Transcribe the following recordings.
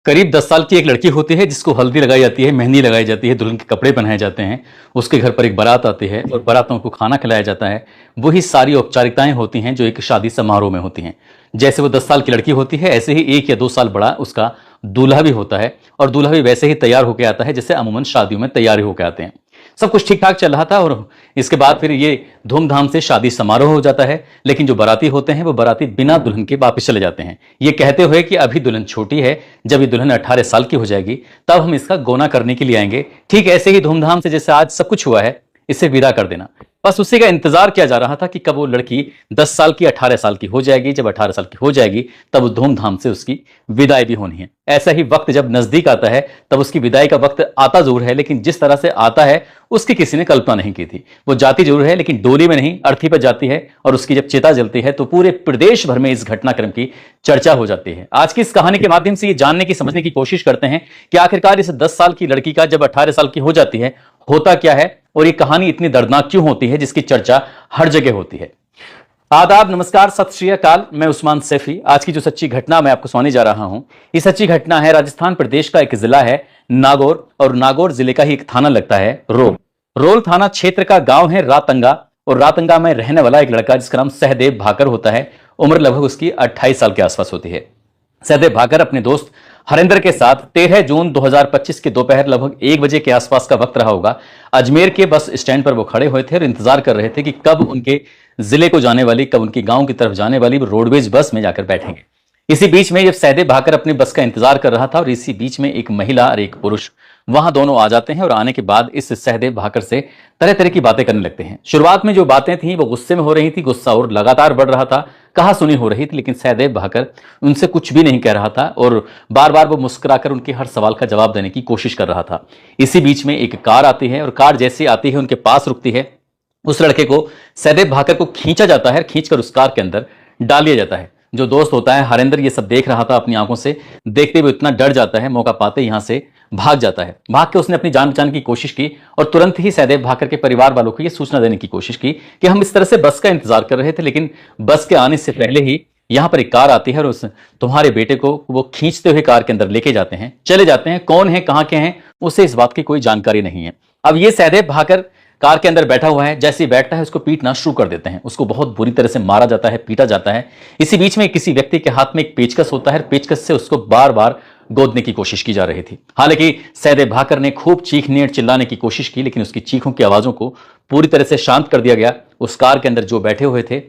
करीब 10 साल की एक लड़की होती है जिसको हल्दी लगाई जाती है, मेहंदी लगाई जाती है, दुल्हन के कपड़े पहनाए जाते हैं। उसके घर पर एक बारात आती है और बारातों को खाना खिलाया जाता है। वही सारी औपचारिकताएं होती हैं जो एक शादी समारोह में होती हैं। जैसे वो 10 साल की लड़की होती है, ऐसे ही 1 या 2 साल बड़ा उसका दूल्हा भी होता है और दूल्हा भी वैसे ही तैयार होकर आता है जैसे अमूमन शादियों में तैयार होकर आते हैं। सब कुछ ठीक ठाक चल रहा था और इसके बाद फिर ये धूमधाम से शादी समारोह हो जाता है। लेकिन जो बाराती होते हैं वो बाराती बिना दुल्हन के वापस चले जाते हैं, ये कहते हुए कि अभी दुल्हन छोटी है, जब ये दुल्हन 18 साल की हो जाएगी तब हम इसका गौना करने के लिए आएंगे। ठीक ऐसे ही धूमधाम से जैसे आज सब कुछ हुआ है, इसे विदा कर देना। बस उसी का इंतजार किया जा रहा था कि कब वो लड़की 10 साल की 18 साल की हो जाएगी। जब 18 साल की हो जाएगी तब धूमधाम से उसकी विदाई भी होनी है। ऐसा ही वक्त जब नजदीक आता है तब उसकी विदाई का वक्त आता जरूर है, लेकिन जिस तरह से आता है उसकी किसी ने कल्पना नहीं की थी। वो जाती जरूर है लेकिन डोली में नहीं, अर्थी पर जाती है और उसकी जब चिता जलती है तो पूरे प्रदेश भर में इस घटनाक्रम की चर्चा हो जाती है। आज की इस कहानी के माध्यम से ये जानने की, समझने की कोशिश करते हैं कि आखिरकार इस 10 साल की लड़की का जब 18 साल की हो जाती है होता क्या है और ये कहानी इतनी दर्दनाक क्यों होती है जिसकी चर्चा हर जगह होती है। आदाब, नमस्कार, सत श्री अकाल। मैं उस्मान सैफी। आज की जो सच्ची घटना मैं आपको सुनाने जा रहा हूं, ये सच्ची घटना है राजस्थान प्रदेश का एक जिला है नागौर, और नागौर जिले का ही एक थाना लगता है रोल। रोल थाना क्षेत्र का गांव है रातंगा, और रातंगा में रहने वाला एक लड़का जिसका नाम सहदेव भाकर होता है। उम्र लगभग उसकी 28 साल के आसपास होती है। सहदेव भाकर अपने दोस्त हरिंदर के साथ 13 जून 2025 के दोपहर लगभग 1 बजे के आसपास का वक्त रहा होगा, अजमेर के बस स्टैंड पर वो खड़े हुए थे और इंतजार कर रहे थे कि कब उनके जिले को जाने वाली, कब उनके गांव की तरफ जाने वाली रोडवेज बस में जाकर बैठेंगे। इसी बीच में जब सहदेव भाकर अपनी बस का इंतजार कर रहा था और इसी बीच में एक महिला और एक पुरुष वहां दोनों आ जाते हैं और आने के बाद इस सहदेव भाकर से तरह तरह की बातें करने लगते हैं। शुरुआत में जो बातें थी वो गुस्से में हो रही थी, गुस्सा और लगातार बढ़ रहा था, कहा सुनी हो रही थी, लेकिन सहदेव भाकर उनसे कुछ भी नहीं कह रहा था और बार बार वो मुस्कुराकर उनके हर सवाल का जवाब देने की कोशिश कर रहा था। इसी बीच में एक कार आती है और कार जैसे आती है उनके पास रुकती है। उस लड़के को, सहदेव भाकर को खींचा जाता है, खींचकर उस कार के अंदर डाल दिया जाता है। जो दोस्त होता है हरिंदर ये सब देख रहा था अपनी आंखों से, देखते हुए इतना डर जाता है, मौका पाते यहां से भाग जाता है। भाग के उसने अपनी जान बचाने की कोशिश की और तुरंत ही सहदेव भाकर के परिवार वालों को यह सूचना देने की कोशिश की कि हम इस तरह से बस का इंतजार कर रहे थे, लेकिन बस के आने से पहले ही यहां पर एक कार आती है और उस तुम्हारे बेटे को वो खींचते हुए कार के अंदर लेके जाते हैं, चले जाते हैं। कौन है, कहां के हैं, उसे इस बात की कोई जानकारी नहीं है। अब ये सहदेव भाकर कार के अंदर बैठा हुआ है, जैसे ही बैठता है उसको पीटना शुरू कर देते हैं। उसको बहुत बुरी तरह से मारा जाता है, पीटा जाता है। इसी बीच में किसी व्यक्ति के हाथ में एक पेचकस होता है, पेचकस से उसको बार बार गोदने की कोशिश की जा रही थी। हालांकि सहदेव भाकर ने खूब चीखने और चिल्लाने की कोशिश की, लेकिन उसकी चीखों की आवाजों को पूरी तरह से शांत कर दिया गया। उस कार के अंदर जो बैठे हुए थे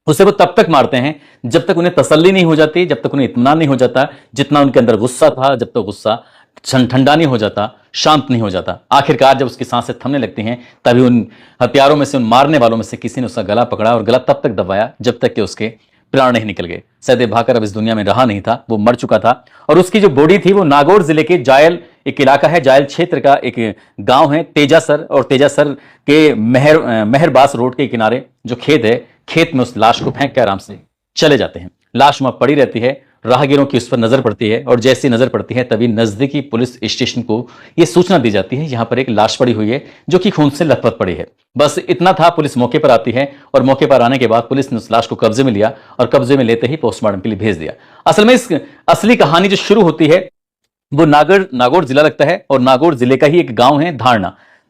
उसे वो तब तक मारते हैं जब तक उन्हें तसल्ली नहीं हो जाती, जब तक उन्हें इत्मीनान नहीं हो जाता, जितना उनके अंदर गुस्सा था, जब तक गुस्सा ठंडा नहीं हो जाता, शांत नहीं हो जाता। आखिरकार जब उसकी सांसें थमने लगती हैं तभी उन हथियारों में से, उन मारने वालों में से किसी ने उसका गला पकड़ा और गला तब तक दबाया जब तक कि उसके प्राण नहीं निकल गए। सहदेव भाकर अब इस दुनिया में रहा नहीं था, वो मर चुका था और उसकी जो बॉडी थी वो नागौर जिले के जायल एक इलाका है, जायल क्षेत्र का एक गांव है तेजासर, और तेजासर के मेहरबास रोड के किनारे जो खेत है, खेत में उस लाश को फेंक के आराम से चले जाते हैं। लाश वहां पड़ी रहती है, राहगीरों की उस पर नजर पड़ती है और जैसी नजर पड़ती है तभी नजदीकी पुलिस स्टेशन को यह सूचना दी जाती है यहां पर एक लाश पड़ी हुई है जो कि खून से लथपथ पड़ी है। बस इतना था, पुलिस मौके पर आती है और मौके पर आने के बाद पुलिस ने उस लाश को कब्जे में लिया और कब्जे में लेते ही पोस्टमार्टम के लिए भेज दिया। असल में इस असली कहानी जो शुरू होती है वो नागौर जिला लगता है और नागौर जिले का ही एक गांव है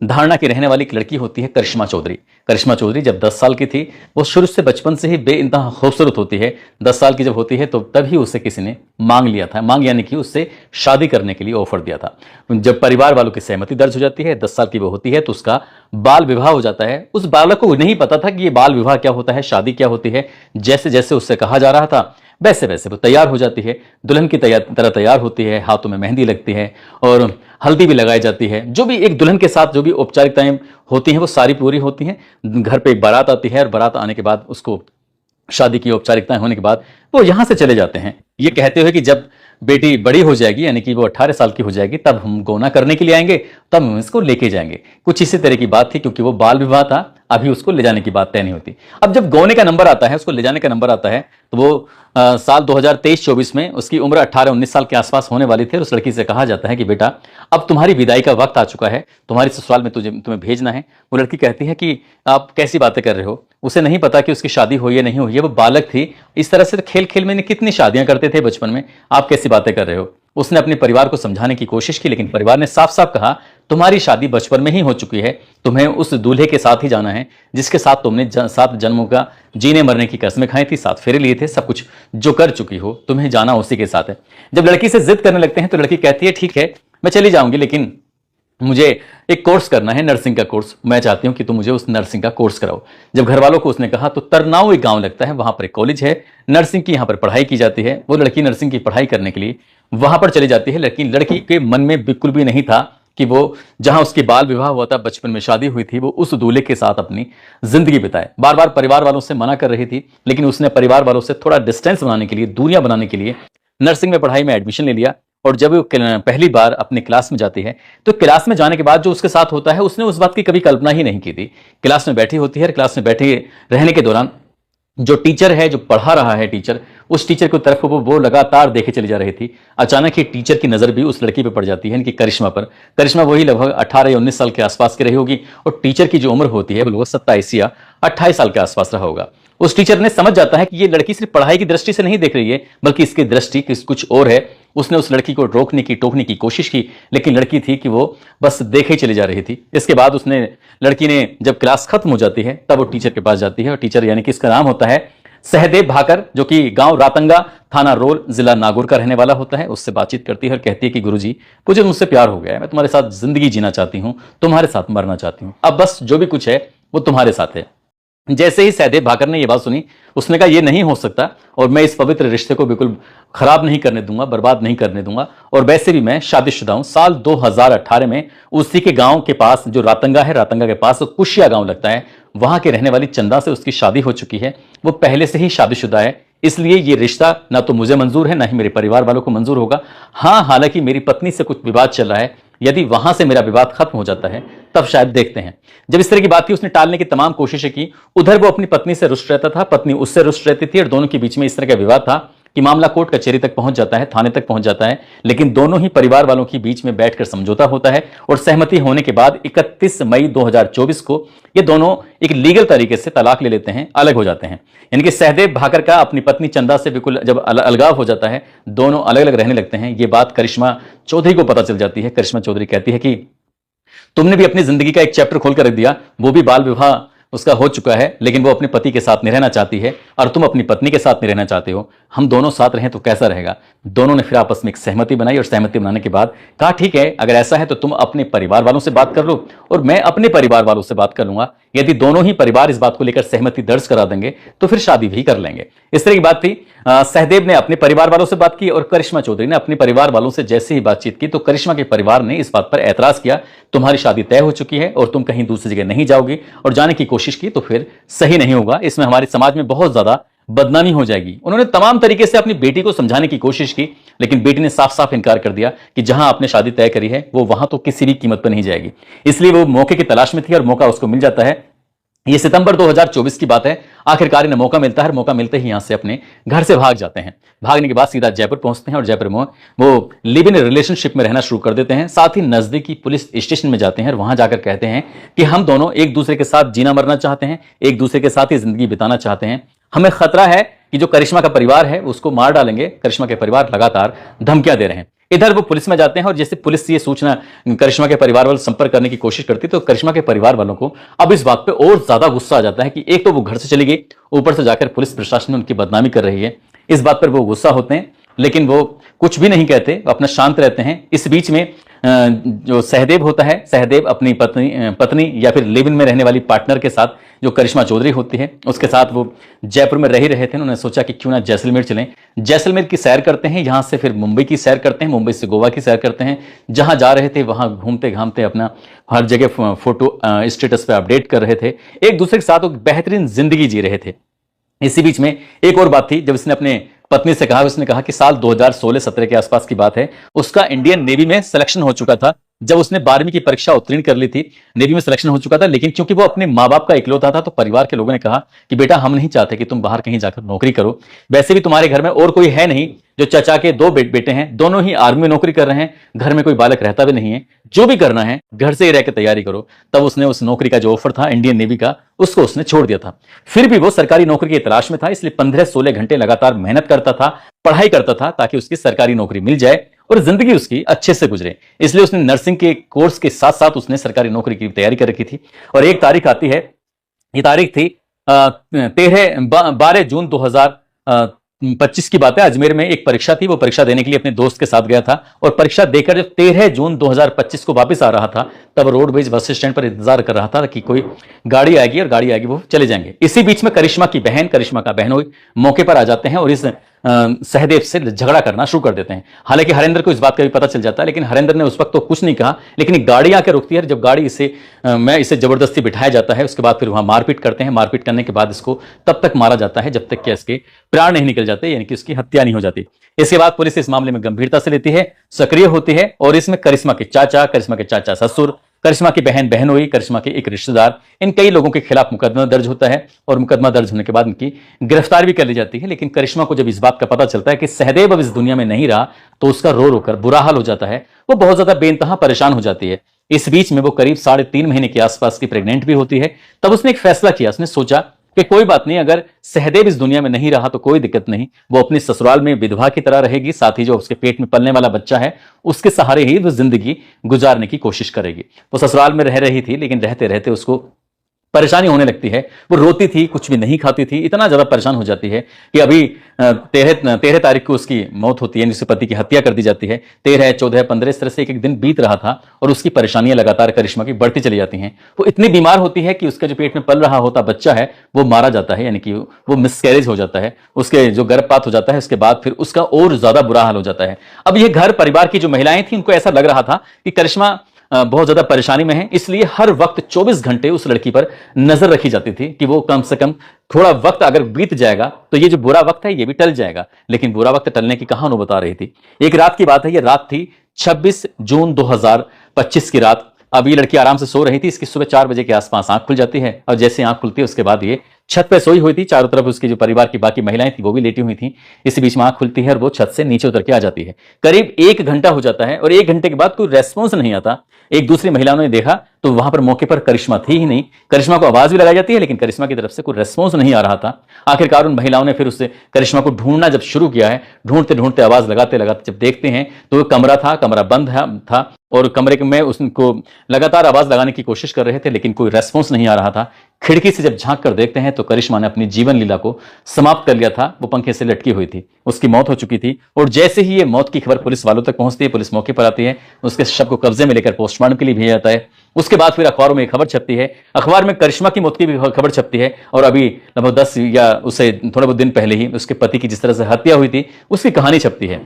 धारणा की रहने वाली एक लड़की होती है करिश्मा चौधरी। करिश्मा चौधरी जब 10 साल की थी, वो शुरू से बचपन से ही बेइंतहा खूबसूरत होती है। 10 साल की जब होती है तो तभी उसे किसी ने मांग लिया था, मांग यानी कि उससे शादी करने के लिए ऑफर दिया था। जब परिवार वालों की सहमति दर्ज हो जाती है, 10 साल की वो होती है, तो उसका बाल विवाह हो जाता है। उस बालक को नहीं पता था कि ये बाल विवाह क्या होता है, शादी क्या होती है। जैसे जैसे उससे कहा जा रहा था वैसे वैसे वो तैयार हो जाती है, दुल्हन की तरह तैयार होती है, हाथों में मेहंदी लगती है और हल्दी भी लगाई जाती है। जो भी एक दुल्हन के साथ जो भी औपचारिकताएं होती हैं वो सारी पूरी होती हैं। घर पे एक बारात आती है और बारात आने के बाद उसको शादी की औपचारिकताएं होने के बाद वो यहां से चले जाते हैं, ये कहते हुए कि जब बेटी बड़ी हो जाएगी यानी कि वो 18 साल की हो जाएगी तब हम गौना करने के लिए आएंगे, तब हम इसको लेके जाएंगे। कुछ इसी तरह की बात थी, क्योंकि वो बाल विवाह था, अभी उसको ले जाने की बात तय नहीं होती। अब जब गौने का नंबर आता है, उसको ले जाने का नंबर आता है, तो वो साल 2023-24 में उसकी उम्र 18-19 साल के आसपास होने वाली थी और उस लड़की से कहा जाता है कि बेटा अब तुम्हारी विदाई का वक्त आ चुका है, तुम्हारी ससुराल में तुम्हें भेजना है। वो लड़की कहती है कि आप कैसी बातें कर रहे हो, उसे नहीं पता कि उसकी शादी हुई है नहीं हुई है, वो बालक थी। इस तरह से खेल खेल में कितनी शादियां करते थे बचपन में, आप कैसी बातें कर रहे हो। उसने अपने परिवार को समझाने की कोशिश की, लेकिन परिवार ने साफ साफ कहा तुम्हारी शादी बचपन में ही हो चुकी है, तुम्हें उस दूल्हे के साथ ही जाना है जिसके साथ तुमने 7 जन्मों का जीने मरने की कस्में खाई थी, 7 फेरे लिए थे, सब कुछ जो कर चुकी हो, तुम्हें जाना उसी के साथ है। जब लड़की से जिद करने लगते हैं तो लड़की कहती है ठीक है मैं चली जाऊंगी, लेकिन मुझे एक कोर्स करना है, नर्सिंग का कोर्स, मैं चाहती हूं कि तुम मुझे उस नर्सिंग का कोर्स कराओ। जब घर वालों को उसने कहा तो तरनाऊ एक गांव लगता है, वहां पर एक कॉलेज है, नर्सिंग की यहां पर पढ़ाई की जाती है। वो लड़की नर्सिंग की पढ़ाई करने के लिए वहां पर चली जाती है, लेकिन लड़की के मन में बिल्कुल भी नहीं था कि वो जहां उसकी बाल विवाह हुआ था, बचपन में शादी हुई थी, वो उस दूल्हे के साथ अपनी जिंदगी बिताए। बार बार परिवार वालों से मना कर रही थी, लेकिन उसने परिवार वालों से थोड़ा डिस्टेंस बनाने के लिए, दूरियां बनाने के लिए नर्सिंग में पढ़ाई में एडमिशन ले लिया। और जब वो पहली बार अपनी क्लास में जाती है तो क्लास में जाने के बाद जो उसके साथ होता है उसने उस बात की कभी कल्पना ही नहीं की थी। क्लास में बैठी होती है, क्लास में बैठे रहने के दौरान जो टीचर है, जो पढ़ा रहा है टीचर, उस टीचर की तरफ वो लगातार देखे चली जा रही थी। अचानक ही टीचर की नजर भी उस लड़की पर पड़ जाती है, इनकी करिश्मा पर। करिश्मा वही लगभग 18 या 19 साल के आसपास की रही होगी, और टीचर की जो उम्र होती है वो लगभग 27 या 28 साल के आसपास रहा होगा। उस टीचर ने समझ जाता है कि ये लड़की सिर्फ पढ़ाई की दृष्टि से नहीं देख रही है, बल्कि इसकी दृष्टि कुछ और है। उसने उस लड़की को रोकने की, टोकने की कोशिश की, लेकिन लड़की थी कि वो बस देखे ही चली जा रही थी। इसके बाद लड़की ने जब क्लास खत्म हो जाती है तब वो टीचर के पास जाती है, और टीचर यानी कि इसका नाम होता है सहदेव भाकर, जो कि गांव रातंगा, थाना रोल, जिला नागौर का रहने वाला होता है। उससे बातचीत करती है और कहती है कि गुरुजी मुझे मुझसे प्यार हो गया है, मैं तुम्हारे साथ जिंदगी जीना चाहती हूं, तुम्हारे साथ मरना चाहती हूं, अब बस जो भी कुछ है वो तुम्हारे साथ है। जैसे ही सहदेव भाकर ने यह बात सुनी, उसने कहा यह नहीं हो सकता, और मैं इस पवित्र रिश्ते को बिल्कुल खराब नहीं करने दूंगा, बर्बाद नहीं करने दूंगा। और वैसे भी मैं शादीशुदा हूं। साल 2018 में उसी के गांव के पास, जो रातंगा है, रातंगा के पास कुशिया गांव लगता है, वहां के रहने वाली चंदा से उसकी शादी हो चुकी है। वो पहले से ही शादीशुदा है, इसलिए ये रिश्ता ना तो मुझे मंजूर है, ना ही मेरे परिवार वालों को मंजूर होगा। हाँ, हालांकि मेरी पत्नी से कुछ विवाद चल रहा है, यदि वहां से मेरा विवाद खत्म हो जाता है तब शायद देखते हैं। जब इस तरह की बात थी, उसने टालने की तमाम कोशिशें की। उधर वो अपनी पत्नी से रुष्ट रहता था, पत्नी उससे रुष्ट रहती थी, और दोनों के बीच में इस तरह का विवाद था कि मामला कोर्ट कचहरी तक पहुंच जाता है, थाने तक पहुंच जाता है। लेकिन दोनों ही परिवार वालों के बीच में बैठकर समझौता होता है, और सहमति होने के बाद 31 मई 2024 को ये दोनों एक लीगल तरीके से तलाक ले लेते हैं, अलग हो जाते हैं। यानी कि सहदेव भाकर का अपनी पत्नी चंदा से बिल्कुल जब अलगाव हो जाता है, दोनों अलग अलग रहने लगते हैं। ये बात करिश्मा चौधरी को पता चल जाती है। करिश्मा चौधरी कहती है कि तुमने भी अपनी जिंदगी का एक चैप्टर खोल कर रख दिया, वो भी बाल विवाह उसका हो चुका है, लेकिन वो अपने पति के साथ नहीं रहना चाहती है, और तुम अपनी पत्नी के साथ नहीं रहना चाहते हो। हम दोनों साथ रहें तो कैसा रहेगा। दोनों ने फिर आपस में एक सहमति बनाई, और सहमति बनाने के बाद कहा ठीक है, अगर ऐसा है तो तुम अपने परिवार वालों से बात कर लो, और मैं अपने परिवार वालों से बात कर लूंगा। यदि दोनों ही परिवार इस बात को लेकर सहमति दर्ज करा देंगे तो फिर शादी भी कर लेंगे। इस तरह की बात थी। सहदेव ने अपने परिवार वालों से बात की, और करिश्मा चौधरी ने अपने परिवार वालों से जैसे ही बातचीत की तो करिश्मा के परिवार ने इस बात पर ऐतराज किया, तुम्हारी शादी तय हो चुकी है और तुम कहीं दूसरी जगह नहीं जाओगी, और जाने की कोशिश की तो फिर सही नहीं होगा, इसमें हमारे समाज में बहुत ज्यादा बदनामी हो जाएगी। उन्होंने तमाम तरीके से अपनी बेटी को समझाने की कोशिश की, लेकिन बेटी ने साफ साफ इनकार कर दिया कि जहां आपने शादी तय करी है वो वहां तो किसी भी कीमत पर नहीं जाएगी। इसलिए वो मौके की तलाश में थी, और मौका उसको मिल जाता है। ये सितंबर 2024 की बात है। आखिरकार इन्हें मौका मिलता है, मौका मिलते ही यहां से अपने घर से भाग जाते हैं। भागने के बाद सीधा जयपुर पहुंचते हैं, और जयपुर में वो लिव इन रिलेशनशिप में रहना शुरू कर देते हैं। साथ ही नजदीकी पुलिस स्टेशन में जाते हैं, और वहां जाकर कहते हैं कि हम दोनों एक दूसरे के साथ जीना मरना चाहते हैं, एक दूसरे के साथ ही जिंदगी बिताना चाहते हैं। हमें खतरा है कि जो करिश्मा का परिवार है उसको मार डालेंगे। करिश्मा के परिवार लगातार धमकियां दे रहे हैं। इधर वो पुलिस में जाते हैं, और जैसे पुलिस ये सूचना करिश्मा के परिवार वालों से संपर्क करने की कोशिश करती है, तो करिश्मा के परिवार वालों को अब इस बात पे और ज्यादा गुस्सा आ जाता है कि एक तो वो घर से चली गई, ऊपर से जाकर पुलिस प्रशासन उनकी बदनामी कर रही है। इस बात पर वो गुस्सा होते हैं, लेकिन वो कुछ भी नहीं कहते, अपना शांत रहते हैं। इस बीच में जो सहदेव होता है, सहदेव अपनी पत्नी या फिर लिव इन में रहने वाली पार्टनर के साथ, जो करिश्मा चौधरी होती है, उसके साथ वो जयपुर में रह ही रहे थे। उन्होंने सोचा कि क्यों ना जैसलमेर चलें। जैसलमेर की सैर करते हैं, यहां से फिर मुंबई की सैर करते हैं, मुंबई से गोवा की सैर करते हैं। जहां जा रहे थे वहां घूमते घामते अपना हर जगह फोटो स्टेटस पे अपडेट कर रहे थे, एक दूसरे के साथ एक बेहतरीन जिंदगी जी रहे थे। इसी बीच में एक और बात थी, जब इसने अपने पत्नी से कहा, उसने कहा कि साल 2016-17 के आसपास की बात है, उसका इंडियन नेवी में सिलेक्शन हो चुका था। जब उसने 12वीं की परीक्षा उत्तीर्ण कर ली थी, नेवी में सिलेक्शन हो चुका था, लेकिन क्योंकि वो अपने माँ बाप का इकलौता था, तो परिवार के लोगों ने कहा कि बेटा हम नहीं चाहते कि तुम बाहर कहीं जाकर नौकरी करो। वैसे भी तुम्हारे घर में और कोई है नहीं, जो चाचा के 2 बेटे हैं, दोनों ही आर्मी में नौकरी कर रहे हैं, घर में कोई बालक रहता भी नहीं है, जो भी करना है घर से ही रह के तैयारी करो। तब उसने उस नौकरी का जो ऑफर था इंडियन नेवी का, उसको उसने छोड़ दिया था। फिर भी वो सरकारी नौकरी की तलाश में था, इसलिए 15-16 घंटे लगातार मेहनत करता था, पढ़ाई करता था, ताकि उसकी सरकारी नौकरी मिल जाए और जिंदगी उसकी अच्छे से गुजरे। इसलिए उसने नर्सिंग के कोर्स के साथ साथ उसने सरकारी नौकरी की तैयारी कर रखी थी। और एक तारीख आती है, ये तारीख थी 12 जून 2025 की बात है। अजमेर में एक परीक्षा थी, वो परीक्षा देने के लिए अपने दोस्त के साथ गया था और परीक्षा देकर जब 13 जून 2025 को वापस आ रहा था, तब रोडवेज बस स्टैंड पर इंतजार कर रहा था कि कोई गाड़ी आएगी और गाड़ी आएगी, वो चले जाएंगे। इसी बीच में करिश्मा की बहन, करिश्मा का बहनोई मौके पर आ जाते हैं और इस सहदेव से झगड़ा करना शुरू कर देते हैं। हालांकि हरेंद्र को इस बात का भी पता चल जाता है, लेकिन हरेंद्र ने उस वक्त तो कुछ नहीं कहा, लेकिन एक गाड़ी आकर रुकती है। जब गाड़ी इसे जबरदस्ती बिठाया जाता है, उसके बाद फिर वहां मारपीट करते हैं। मारपीट करने के बाद इसको तब तक मारा जाता है जब तक कि इसके प्राण नहीं निकल जाते, यानी कि उसकी हत्या नहीं हो जाती। इसके बाद पुलिस इस मामले में गंभीरता से लेती है, सक्रिय होती है और इसमें करिश्मा के चाचा, करिश्मा के चाचा ससुर, करिश्मा की बहन बहनोई, करिश्मा के एक रिश्तेदार, इन कई लोगों के खिलाफ मुकदमा दर्ज होता है और मुकदमा दर्ज होने के बाद इनकी गिरफ्तार भी कर ली जाती है। लेकिन करिश्मा को जब इस बात का पता चलता है कि सहदेव अब इस दुनिया में नहीं रहा, तो उसका रो रोकर बुरा हाल हो जाता है। वो बहुत ज्यादा बेइंतहा परेशान हो जाती है। इस बीच में वो करीब 3.5 महीने के आसपास की प्रेग्नेंट भी होती है। तब उसने एक फैसला किया, उसने सोचा कि कोई बात नहीं, अगर सहदेव इस दुनिया में नहीं रहा तो कोई दिक्कत नहीं, वो अपने ससुराल में विधवा की तरह रहेगी, साथ ही जो उसके पेट में पलने वाला बच्चा है उसके सहारे ही वो जिंदगी गुजारने की कोशिश करेगी। वो ससुराल में रह रही थी, लेकिन रहते रहते उसको परेशानी होने लगती है। वो रोती थी, कुछ भी नहीं खाती थी, इतना ज्यादा परेशान हो जाती है कि अभी 13 तारीख को उसकी मौत होती है, जिससे पति की हत्या कर दी जाती है। 13, 14, 15 इस तरह से एक एक दिन बीत रहा था और उसकी परेशानियां लगातार करिश्मा की बढ़ती चली जाती हैं। वो इतनी बीमार होती है कि उसका जो पेट में पल रहा होता बच्चा है वो मारा जाता है, यानी कि वो मिसकैरेज हो जाता है, उसके जो गर्भपात हो जाता है। उसके बाद फिर उसका और ज्यादा बुरा हाल हो जाता है। अब ये घर परिवार की जो महिलाएं थी, उनको ऐसा लग रहा था कि करिश्मा बहुत ज्यादा परेशानी में है, इसलिए हर वक्त 24 घंटे उस लड़की पर नजर रखी जाती थी कि वो कम से कम थोड़ा वक्त अगर बीत जाएगा तो ये जो बुरा वक्त है ये भी टल जाएगा। लेकिन बुरा वक्त टलने की कहानी वो बता रही थी। एक रात की बात है, ये रात थी 26 जून 2025 की रात। अब ये लड़की आराम से सो रही थी। इसकी सुबह 4 बजे के आसपास आंख खुल जाती है और जैसे आंख खुलती है उसके बाद ये छत पे सोई हुई थी। चारों तरफ उसके जो परिवार की बाकी महिलाएं थी वो भी लेटी हुई थी। इसी बीच में आंख खुलती है और वो छत से नीचे उतर के आ जाती है। करीब 1 घंटा हो जाता है और 1 घंटे के बाद कोई रेस्पॉन्स नहीं आता। एक दूसरी महिलाओं ने देखा तो वहां पर मौके पर करिश्मा थी ही नहीं। करिश्मा को आवाज भी लगाई जाती है, लेकिन करिश्मा की तरफ से कोई रेस्पॉन्स नहीं आ रहा था। आखिरकार उन महिलाओं ने फिर उससे करिश्मा को ढूंढना जब शुरू किया है, ढूंढते ढूंढते आवाज लगाते लगाते जब देखते हैं तो वो कमरा बंद था और कमरे में उसको लगातार आवाज लगाने की कोशिश कर रहे थे, लेकिन कोई रेस्पॉन्स नहीं आ रहा था। खिड़की से जब झांक कर देखते हैं तो करिश्मा ने अपनी जीवन लीला को समाप्त कर लिया था। वो पंखे से लटकी हुई थी, उसकी मौत हो चुकी थी। और जैसे ही ये मौत की खबर पुलिस वालों तक पहुंचती है, पुलिस मौके पर आती है, उसके शव को कब्जे में लेकर पोस्टमार्टम के लिए भेजा जाता है। उसके बाद फिर अखबारों में खबर छपती है, अखबार में करिश्मा की मौत की भी खबर छपती है। और अभी लगभग 10 या उससे थोड़े बहुत दिन पहले ही उसके पति की जिस तरह से हत्या हुई थी उसकी कहानी छपती है।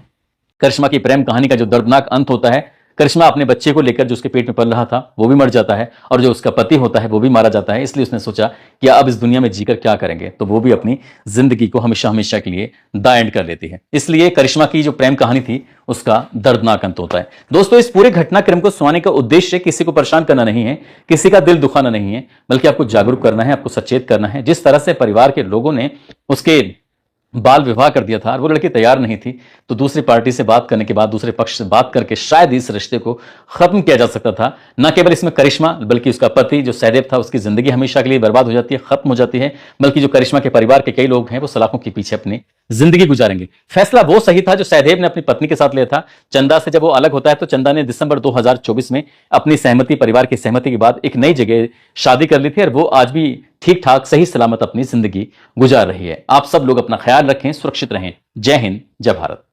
करिश्मा की प्रेम कहानी का जो दर्दनाक अंत होता है, करिश्मा अपने बच्चे को लेकर जो उसके पेट में पल रहा था वो भी मर जाता है और जो उसका पति होता है वो भी मारा जाता है। इसलिए उसने सोचा कि अब इस दुनिया में जीकर क्या करेंगे, तो वो भी अपनी जिंदगी को हमेशा हमेशा के लिए द एंड कर लेती है। इसलिए करिश्मा की जो प्रेम कहानी थी उसका दर्दनाक अंत होता है। दोस्तों, इस पूरे घटनाक्रम को सुनाने का उद्देश्य किसी को परेशान करना नहीं है, किसी का दिल दुखाना नहीं है, बल्कि आपको जागरूक करना है, आपको सचेत करना है। जिस तरह से परिवार के लोगों ने उसके बाल विवाह कर दिया था और वो लड़की तैयार नहीं थी, तो दूसरी पार्टी से बात करने के बाद, दूसरे पक्ष से बात करके शायद इस रिश्ते को खत्म किया जा सकता था। न केवल इसमें करिश्मा बल्कि उसका पति जो सहदेव था उसकी जिंदगी हमेशा के लिए बर्बाद हो जाती है, खत्म हो जाती है। बल्कि जो करिश्मा के परिवार के कई लोग हैं वो सलाखों के पीछे अपनी जिंदगी गुजारेंगे। फैसला वो सही था जो सहदेव ने अपनी पत्नी के साथ लिया था। चंदा से जब वो अलग होता है तो चंदा ने दिसंबर 2024 में अपनी सहमति, परिवार की सहमति के बाद एक नई जगह शादी कर ली थी और वो आज भी ठीक ठाक सही सलामत अपनी जिंदगी गुजार रही है। आप सब लोग अपना ख्याल रखें, सुरक्षित रहें। जय हिंद, जय भारत।